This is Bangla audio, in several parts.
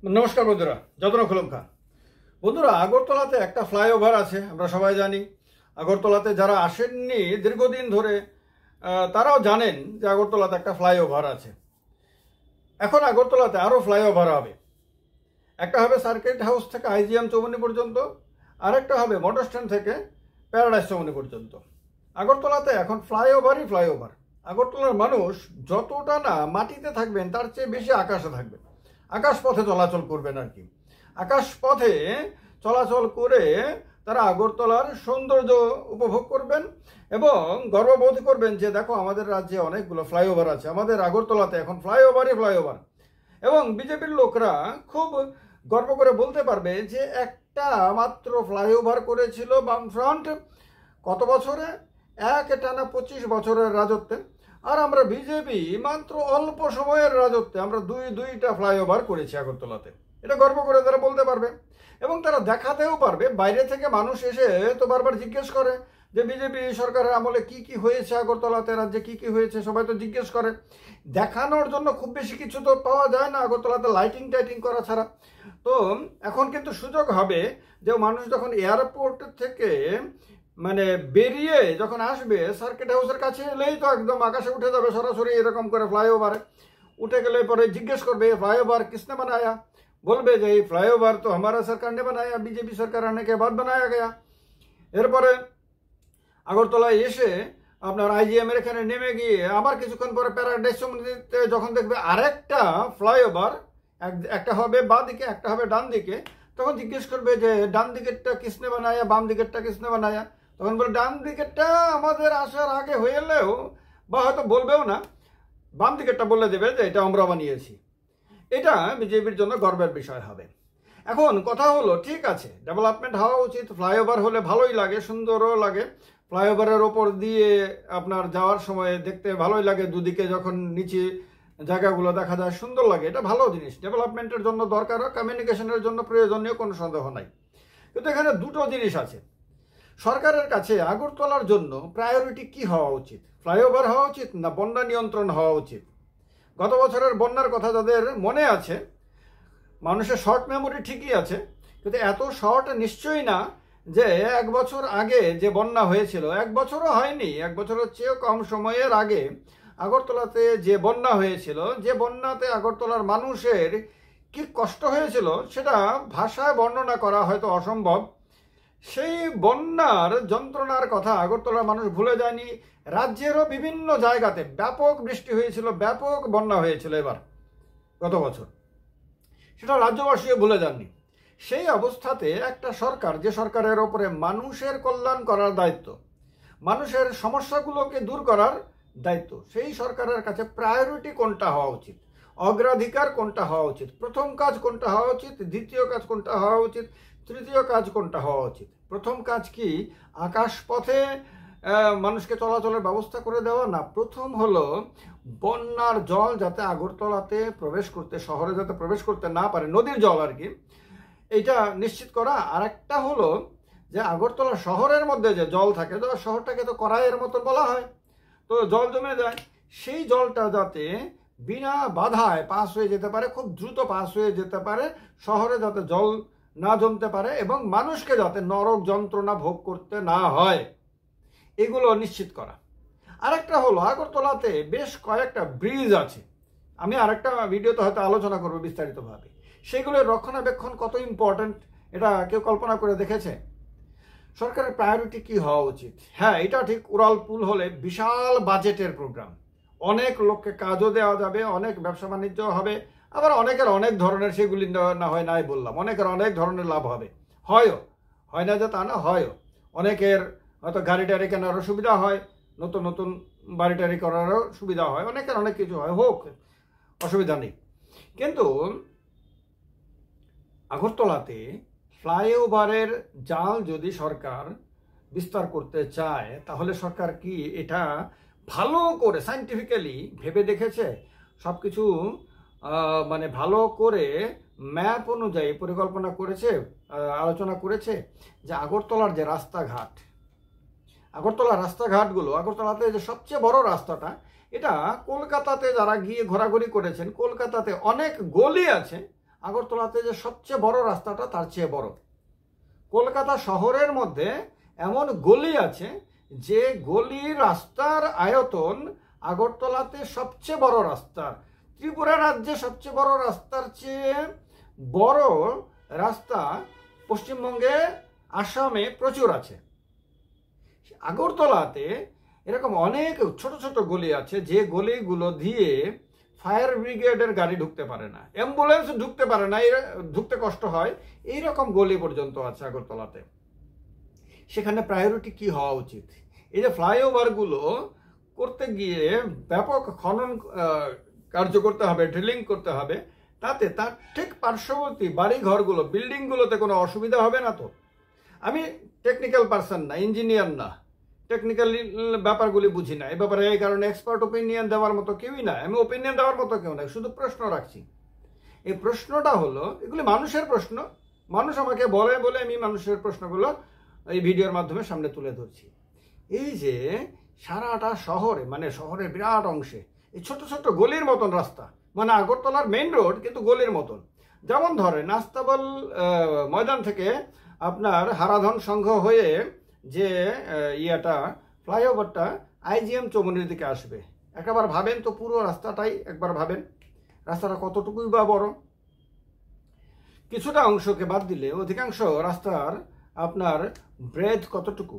নমস্কার বন্ধুরা, যত্ন খুলুম খা। বন্ধুরা, আগরতলাতে একটা ফ্লাইওভার আছে, আমরা সবাই জানি। আগরতলাতে যারা আসেননি দীর্ঘদিন ধরে তারাও জানেন যে আগরতলাতে একটা ফ্লাইওভার আছে। এখন আগরতলাতে আরও ফ্লাইওভার হবে। একটা হবে সার্কিট হাউস থেকে আইজিএম চৌমুহনী পর্যন্ত, আরেকটা হবে মোটর স্ট্যান্ড থেকে প্যারাডাইস চৌমুহনী পর্যন্ত। আগরতলাতে এখন ফ্লাইওভারই ফ্লাইওভার। আগরতলার মানুষ যতটা না মাটিতে থাকবেন তার চেয়ে বেশি আকাশে থাকবেন, আকাশ পথে চলাচল করবেন আর কি। আকাশ পথে চলাচল করে তারা আগরতলার সৌন্দর্য উপভোগ করবেন এবং গর্ববোধ করবেন যে দেখো আমাদের রাজ্যে অনেকগুলো ফ্লাইওভার আছে, আমাদের আগরতলাতে এখন ফ্লাইওভারই ফ্লাইওভার। এবং বিজেপির লোকরা খুব গর্ব করে বলতে পারবে যে একটা মাত্র ফ্লাইওভার করেছিল বামফ্রন্ট কত বছরে, এক টানা 25 বছরের রাজত্বে। আর আমরা বিজেপি মাত্র অল্প সময়ের রাজত্বে আমরা দুইটা ফ্লাইওভার করেছি আগরতলাতে। এটা গর্ব করে তারা বলতে পারবে এবং তারা দেখাতেও পারবে। বাইরে থেকে মানুষ এসে তো বারবার জিজ্ঞেস করে যে বিজেপি সরকারের আমলে কি কি হয়েছে আগরতলাতে, রাজ্যে কি কি হয়েছে, সবাই তো জিজ্ঞেস করে। দেখানোর জন্য খুব বেশি কিছু তো পাওয়া যায় না আগরতলাতে লাইটিং টাইটিং করা ছাড়া। তো এখন কিন্তু সুযোগ হবে যে মানুষ যখন এয়ারপোর্ট থেকে মানে বেরিয়ে যখন আসবে সার্কিট হাউসের কাছে এলেই তো একদম আকাশে উঠে যাবে সরাসরি এরকম করে ফ্লাইওভারে। উঠে গেলে পরে জিজ্ঞেস করবে ফ্লাইওভার किसने बनाया, বলবে যে এই ফ্লাইওভার তো हमारा सरकार ने बनाया, बीजेपी सरकार आने के बाद बनाया गया। এরপরে আগরতলায় এসে আপনার আইজিএম এর এখানে নেমে গিয়ে আবার কিছুক্ষণ পরে প্যারাডাইস চৌমুহনীতে যখন দেখবে আরেকটা ফ্লাইওভার, একটা হবে বাঁ দিকে একটা হবে ডান দিকে, তখন জিজ্ঞেস করবে যে ডান দিকেরটা किसने बनाया, বাম দিকেরটা किसने बनाया। তখন বলে ডান দিকেরটা আমাদের আসার আগে হয়ে এলেও, বা হয়তো বলবেও না, বাম দিকেরটা বলে দেবে যে এটা আমরা বানিয়েছি। এটা বিজেপির জন্য গর্বের বিষয় হবে। এখন কথা হলো, ঠিক আছে ডেভেলপমেন্ট হওয়া উচিত, ফ্লাইওভার হলে ভালোই লাগে, সুন্দরও লাগে। ফ্লাইওভারের ওপর দিয়ে আপনার যাওয়ার সময় দেখতে ভালোই লাগে, দুদিকে যখন নিচে জায়গাগুলো দেখা যায় সুন্দর লাগে, এটা ভালো জিনিস। ডেভেলপমেন্টের জন্য দরকার, কমিউনিকেশনের জন্য প্রয়োজনীয়, কোনো সন্দেহ নাই। কিন্তু এখানে দুটো জিনিস আছে। সরকারের কাছে আগরতলার জন্য প্রায়োরিটি কি হওয়া উচিত? ফ্লাইওভার হওয়া উচিত না বন্যা নিয়ন্ত্রণ হওয়া উচিত? গত বছরের বন্যার কথা যাদের মনে আছে, মানুষের শর্ট মেমোরি ঠিকই আছে, কিন্তু এত শর্ট নিশ্চয়ই না যে এক বছর আগে যে বন্যা হয়েছিল, এক বছরও হয়নি, এক বছরের চেয়েও কম সময়ের আগে আগরতলাতে যে বন্যা হয়েছিল, যে বন্যাতে আগরতলার মানুষের কি কষ্ট হয়েছিল সেটা ভাষায় বর্ণনা করা হয়তো অসম্ভব। সেই বন্যার যন্ত্রণার কথা আগরতলার মানুষ ভুলে যায়নি। রাজ্যেরও বিভিন্ন জায়গাতে ব্যাপক বৃষ্টি হয়েছিল, ব্যাপক বন্যা হয়েছিল এবার গত বছর, সেটা রাজ্যবাসীও ভুলে যাননি। সেই অবস্থাতে একটা সরকার, যে সরকারের ওপরে মানুষের কল্যাণ করার দায়িত্ব, মানুষের সমস্যাগুলোকে দূর করার দায়িত্ব, সেই সরকারের কাছে প্রায়োরিটি কোনটা হওয়া উচিত, অগ্রাধিকার কোনটা হওয়া উচিত, প্রথম কাজ কোনটা হওয়া উচিত, দ্বিতীয় কাজ কোনটা হওয়া উচিত, তৃতীয় কাজ কোনটা হওয়া উচিত? প্রথম কাজ কি আকাশ পথে মানুষকে চলাচলের ব্যবস্থা করে দেওয়া? না, প্রথম হলো বন্যার জল যাতে আগরতলাতে প্রবেশ করতে, শহরে যাতে প্রবেশ করতে না পারে, নদীর জল আর কি, এইটা নিশ্চিত করা। আর একটা হলো যে আগরতলা শহরের মধ্যে যে জল থাকে, শহরটাকে তো কড়াইয়ের মতো বলা হয়, তো জল জমে যায়, সেই জলটা যাতে বিনা বাধায় পাস হয়ে যেতে পারে, খুব দ্রুত পাস হয়ে যেতে পারে, শহরে যাতে জল না জমতে পারে এবং মানুষকে যাতে নরক যন্ত্রণা ভোগ করতে না হয়, এগুলো নিশ্চিত করা। আরেকটা হলো আগরতলাতে বেশ কয়েকটা ব্রিজ আছে, আমি আরেকটা ভিডিওতে হয়তো আলোচনা করবো বিস্তারিতভাবে। সেগুলোর রক্ষণাবেক্ষণ কত ইম্পর্ট্যান্ট এটা কেউ কল্পনা করে দেখেছে? সরকারের প্রায়োরিটি কি হওয়া উচিত? হ্যাঁ, এটা ঠিক, উড়াল পুল হলে বিশাল বাজেটের প্রোগ্রাম, অনেক লোককে কাজও দেওয়া যাবে, অনেক ব্যবসা বাণিজ্য হবে, আবার অনেকের অনেক ধরনের, সেগুলি না হয় নাই বললাম, অনেকের অনেক ধরনের লাভ হবে, হয়ও, হয় না যে তা না, হয়ও। অনেকের হয়তো গাড়ি টাড়ি কেনারও সুবিধা হয়, নতুন নতুন বাড়ি টাড়ি করারও সুবিধা হয়, অনেকের অনেক কিছু হয়, হোক, অসুবিধা নেই। কিন্তু আগরতলাতে ফ্লাইওভারের জাল যদি সরকার বিস্তার করতে চায়, তাহলে সরকার কি এটা ভালো করে সায়েন্টিফিক্যালি ভেবে দেখেছে? সব কিছু মানে ভালো করে ম্যাপ অনুযায়ী পরিকল্পনা করেছে, আলোচনা করেছে যে আগরতলার যে রাস্তাঘাট, আগরতলার রাস্তাঘাটগুলো, আগরতলাতে যে সবচেয়ে বড় রাস্তাটা, এটা কলকাতাতে যারা গিয়ে ঘোরাঘুরি করেছেন, কলকাতাতে অনেক গলি আছে আগরতলাতে যে সবচেয়ে বড় রাস্তাটা তার চেয়ে বড়। কলকাতা শহরের মধ্যে এমন গলি আছে যে গলি রাস্তার আয়তন আগরতলাতে সবচেয়ে বড় রাস্তার, ত্রিপুরা রাজ্যে সবচেয়ে বড় রাস্তার চেয়ে বড় রাস্তা পশ্চিমবঙ্গে, আসামে প্রচুর আছে। আগরতলাতে এরকম অনেক ছোট ছোট গলি আছে যে গলিগুলো দিয়ে ফায়ার ব্রিগেডের গাড়ি ঢুকতে পারে না, অ্যাম্বুলেন্স ঢুকতে পারে না, ঢুকতে কষ্ট হয়, এইরকম গলি পর্যন্ত আছে আগরতলাতে। সেখানে প্রায়োরিটি কি হওয়া উচিত? এই যে ফ্লাইওভারগুলো করতে গিয়ে ব্যাপক খনন কার্য করতে হবে, ড্রিলিং করতে হবে, তাতে তার ঠিক পার্শ্ববর্তী বাড়ি ঘরগুলো, বিল্ডিংগুলোতে কোনো অসুবিধা হবে না তো? আমি টেকনিক্যাল পার্সন না, ইঞ্জিনিয়ার না, টেকনিক্যাল ব্যাপারগুলি বুঝি না, এই ব্যাপারে এই কারণে এক্সপার্ট ওপিনিয়ন দেওয়ার মতো কেউই না, আমি ওপিনিয়ন দেওয়ার মতো কেউ না, শুধু প্রশ্ন রাখছি। এই প্রশ্নটা হলো, এগুলি মানুষের প্রশ্ন, মানুষ আমাকে বলে বলে আমি মানুষের প্রশ্নগুলো এই ভিডিওর মাধ্যমে সামনে তুলে ধরছি। এই যে সারাটা শহরে, মানে শহরের বিরাট অংশে এই ছোট ছোট গলির মতন রাস্তা, মানে আগরতলার মেইন রোড কিন্তু গলির মতন। যেমন ধরেন আস্তাবল ময়দান থেকে আপনার হারাধন সংঘ হয়ে যে ইয়েটা ফ্লাইওভারটা আইজিএম চৌমুনির দিকে আসবে, একবার ভাবেন তো, পুরো রাস্তাটাই একবার ভাবেন, রাস্তাটা কতটুকুই বা বড়। কিছুটা অংশকে বাদ দিলে অধিকাংশ রাস্তার আপনার ব্রেথ কতটুকু।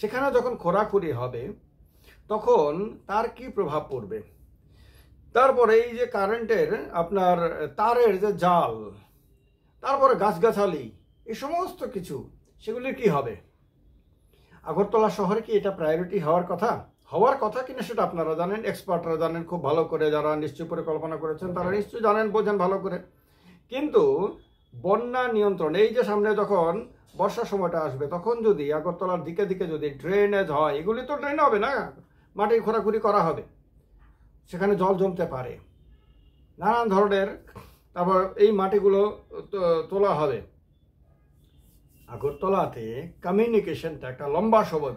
সেখানে যখন খোরাখুরি হবে তখন তার কি প্রভাব পড়বে। তারপরে এই যে কারেন্টের আপনার তারের যে জাল, তারপরে গাছগাছালি, এই সমস্ত কিছু, সেগুলির কি হবে? আগরতলা শহরে কি এটা প্রায়োরিটি হওয়ার কথা? হওয়ার কথা কিনা সেটা আপনারা জানেন, এক্সপার্টরা জানেন খুব ভালো করে, যারা নিশ্চয়ই পরিকল্পনা করেছেন তারা নিশ্চয়ই জানেন, বোঝেন ভালো করে। কিন্তু বন্যা নিয়ন্ত্রণ, এই যে সামনে যখন বর্ষার সময়টা আসবে তখন যদি আগরতলার দিকে দিকে যদি ড্রেনেজ হয়, এগুলি তো ড্রেন হবে না, মাটি খোরাখুরি করা হবে, সেখানে জল জমতে পারে, নানান ধরনের, তারপর এই মাটিগুলো তোলা হবে। আগরতলাতে কমিউনিকেশনটা একটা লম্বা সময়,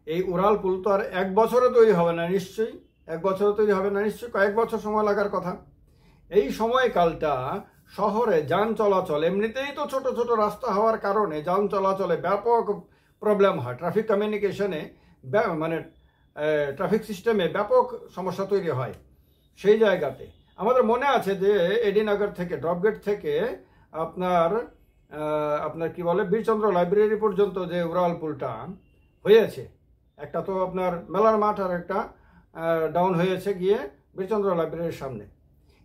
এই উড়াল পুল তো আর এক বছরে তৈরি হবে না নিশ্চয়ই, এক বছরে তৈরি হবে না নিশ্চয়ই, কয়েক বছর সময় লাগার কথা। এই সময়কালটা শহরে যান চলাচল, এমনিতেই তো ছোট ছোট রাস্তা হওয়ার কারণে যান চলাচলে ব্যাপক প্রবলেম হয়, ট্রাফিক কমিউনিকেশনে মানে ট্রাফিক সিস্টেমে ব্যাপক সমস্যা তৈরি হয়। সেই জায়গাতে আমাদের মনে আছে যে এডিনগর থেকে, ড্রপগেট থেকে আপনার কি বলে বীরচন্দ্র লাইব্রেরি পর্যন্ত যে উড়াল পুলটা হয়েছে, একটা তো আপনার মেলার মাঠ আর একটা ডাউন হয়েছে গিয়ে বীরচন্দ্র লাইব্রেরির সামনে।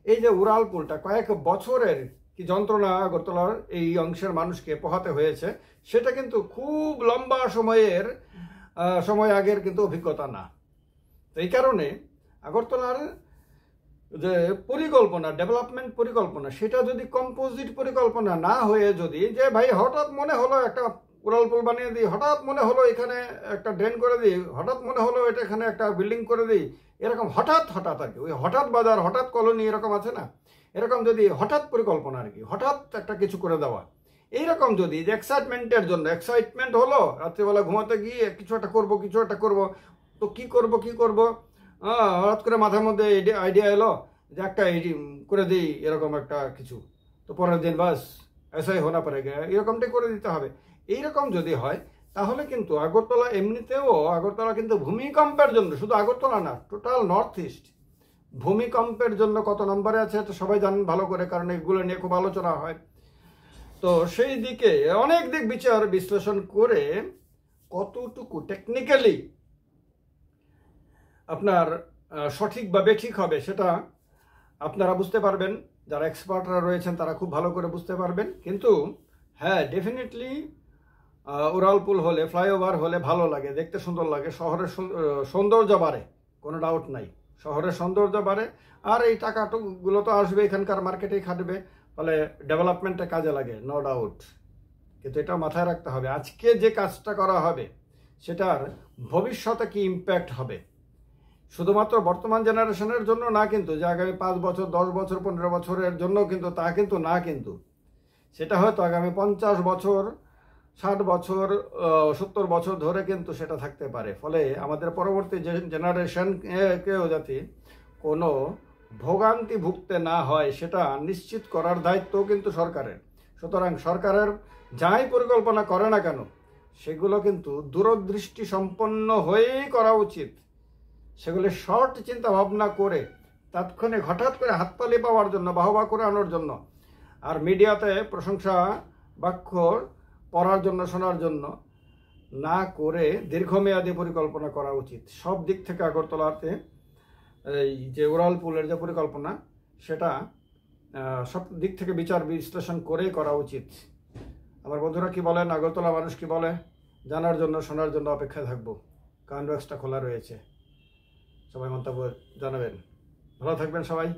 এই যে উড়াল পুলটা কয়েক বছরের কি যন্ত্রণা আগরতলার এই অংশের মানুষকে পোহাতে হয়েছে, সেটা কিন্তু খুব লম্বা সময় আগের কিন্তু অভিজ্ঞতা না। তো এই কারণে আগরতলার যে পরিকল্পনা, ডেভেলপমেন্ট পরিকল্পনা, সেটা যদি কম্পোজিট পরিকল্পনা না হয়ে যদি যে ভাই হঠাৎ মনে হলো একটা উড়াল পুল বানিয়ে দিই, হঠাৎ মনে হলো এখানে একটা ড্রেন করে দিই, হঠাৎ মনে হলো এটা এখানে একটা বিল্ডিং করে দিই, এরকম হঠাৎ হঠাৎ আর কি, ওই হঠাৎ বাজার, হঠাৎ কলোনি এরকম আছে না, এরকম যদি হঠাৎ পরিকল্পনা আর কি, হঠাৎ একটা কিছু করে দেওয়া, এইরকম যদি যে এক্সাইটমেন্টের জন্য, এক্সাইটমেন্ট হলো রাত্রিবেলা ঘুমাতে গিয়ে কিছু একটা করবো, কিছু একটা করবো, তো কি করব হঠাৎ করে মাথার মধ্যে আইডিয়া এলো যে একটা করে দিই এরকম একটা কিছু, তো পরের দিন বাস এসাই হোনা পারেগা, এরকমটাই করে দিতে হবে। এইরকম যদি হয় তাহলে কিন্তু আগরতলা, এমনিতেও আগরতলা কিন্তু ভূমিকম্পের জন্য, শুধু আগরতলা না, টোটাল নর্থ ইস্ট ভূমিকম্পের জন্য কত নম্বরে আছে এটা সবাই জানেন ভালো করে, কারণ এগুলো নিয়ে খুব আলোচনা হয়। তো সেই দিকে অনেক দিক বিচার বিশ্লেষণ করে কতটুকু টেকনিক্যালি আপনার সঠিক বা বেঠিক হবে সেটা আপনারা বুঝতে পারবেন, যারা এক্সপার্টরা রয়েছেন তারা খুব ভালো করে বুঝতে পারবেন। কিন্তু হ্যাঁ, ডেফিনেটলি উড়াল পুল হলে, ফ্লাইওভার হলে ভালো লাগে, দেখতে সুন্দর লাগে, শহরের সৌন্দর্য বাড়ে, কোনো ডাউট নাই, শহরের সৌন্দর্য বাড়ে, আর এই টাকাগুলো তো আসবে এখানকার মার্কেটেই খাটবে, ফলে ডেভেলপমেন্টে কাজে লাগে, নো ডাউট। কিন্তু এটা মাথায় রাখতে হবে, আজকে যে কাজটা করা হবে সেটার ভবিষ্যতে কি ইম্প্যাক্ট হবে, শুধুমাত্র বর্তমান জেনারেশনের জন্য না, কিন্তু যে আগামী 5 বছর, 10 বছর, 15 বছরের জন্য কিন্তু তা কিন্তু না, কিন্তু সেটা হয়তো আগামী 50 বছর, 60 বছর, 70 বছর ধরে কিন্তু সেটা থাকতে পারে। ফলে আমাদের পরবর্তী জেনারেশনকেও যাতে কোনো ভোগান্তি ভুগতে না হয় সেটা নিশ্চিত করার দায়িত্ব কিন্তু সরকারের। সুতরাং সরকারের যাই পরিকল্পনা করে না কেন সেগুলো কিন্তু দূরদৃষ্টি সম্পন্ন হয়েই করা উচিত। সেগুলি শর্ট চিন্তা ভাবনা করে তাৎক্ষণিক হঠাৎ করে হাততালি পাওয়ার জন্য, বাহবা করে আনার জন্য, আর মিডিয়াতে প্রশংসা বাক্য পড়ার জন্য, শোনার জন্য না করে দীর্ঘমেয়াদী পরিকল্পনা করা উচিত। সব দিক থেকে আগরতলাতে এই যে উড়ালপুলের যে পরিকল্পনা সেটা সব দিক থেকে বিচার বিশ্লেষণ করেই করা উচিত। আমার বন্ধুরা কি বলেন, আগরতলা মানুষ কি বলে, জানার জন্য, শোনার জন্য অপেক্ষায় থাকবো। কমেন্ট বক্সটা খোলা রয়েছে, সবাই মন্তব্য জানাবেন। ভালো থাকবেন সবাই।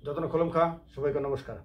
যতন খোলম খা, সবাইকে নমস্কার।